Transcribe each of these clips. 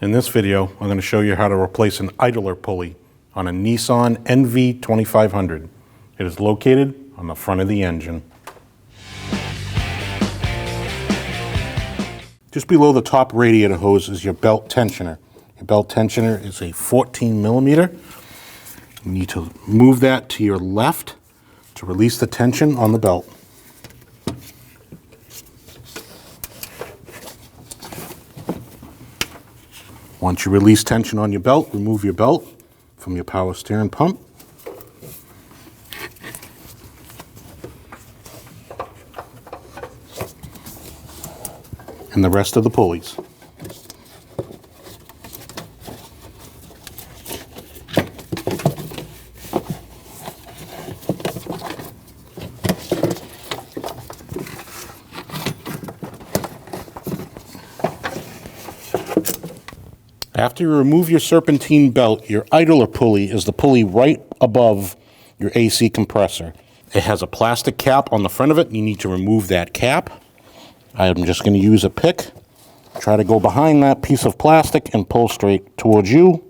In this video, I'm going to show you how to replace an idler pulley on a Nissan NV2500. It is located on the front of the engine. Just below the top radiator hose is your belt tensioner. Your belt tensioner is a 14 millimeter. You need to move that to your left to release the tension on the belt. Once you release tension on your belt, remove your belt from your power steering pump. And the rest of the pulleys. After you remove your serpentine belt, your idler pulley is the pulley right above your AC compressor. It has a plastic cap on the front of it. You need to remove that cap. I'm just going to use a pick. Try to go behind that piece of plastic and pull straight towards you.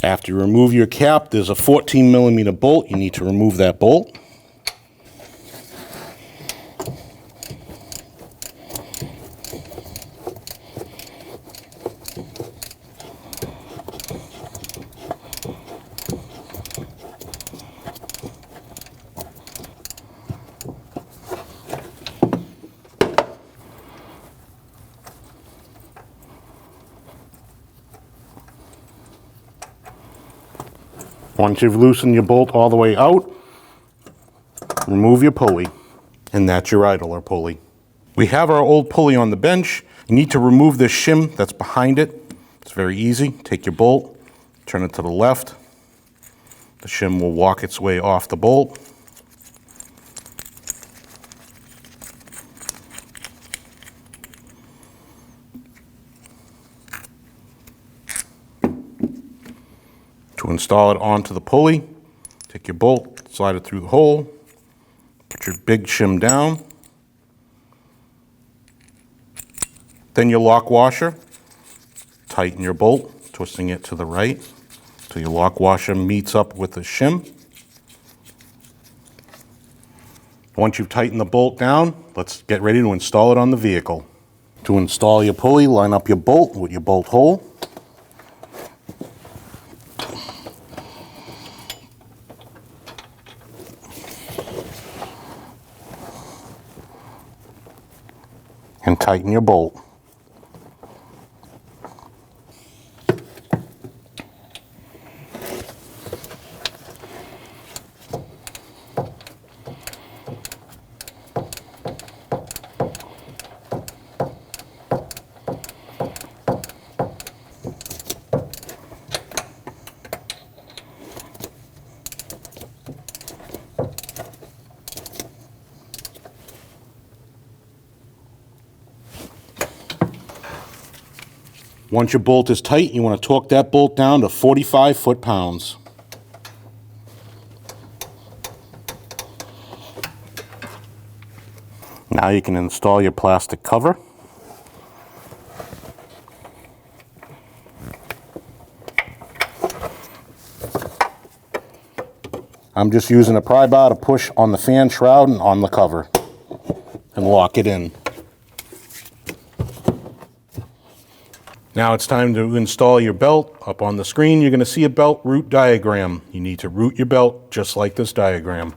After you remove your cap, there's a 14 millimeter bolt. You need to remove that bolt. Once you've loosened your bolt all the way out, remove your pulley, and that's your idler pulley. We have our old pulley on the bench. You need to remove this shim that's behind it. It's very easy. Take your bolt, turn it to the left. The shim will walk its way off the bolt. To install it onto the pulley, take your bolt, slide it through the hole, put your big shim down, then your lock washer, tighten your bolt, twisting it to the right till your lock washer meets up with the shim. Once you've tightened the bolt down, let's get ready to install it on the vehicle. To install your pulley, line up your bolt with your bolt hole. And tighten your bolt. Once your bolt is tight, you want to torque that bolt down to 45 foot-pounds. Now you can install your plastic cover. I'm just using a pry bar to push on the fan shroud and on the cover and lock it in. Now it's time to install your belt. Up on the screen, you're going to see a belt root diagram. You need to root your belt just like this diagram.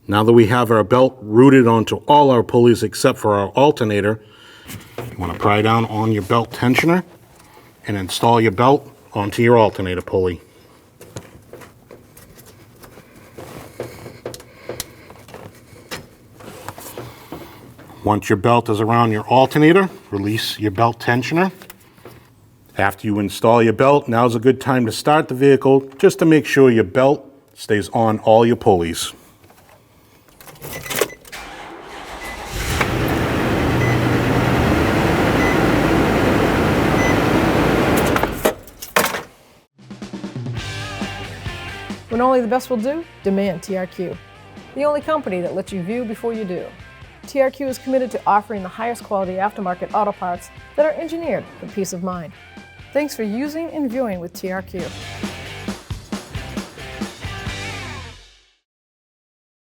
Now that we have our belt routed onto all our pulleys except for our alternator, you want to pry down on your belt tensioner and install your belt onto your alternator pulley. Once your belt is around your alternator, release your belt tensioner. After you install your belt, now's a good time to start the vehicle just to make sure your belt stays on all your pulleys. When only the best will do, demand TRQ. The only company that lets you view before you do. TRQ is committed to offering the highest quality aftermarket auto parts that are engineered for peace of mind. Thanks for using and viewing with TRQ.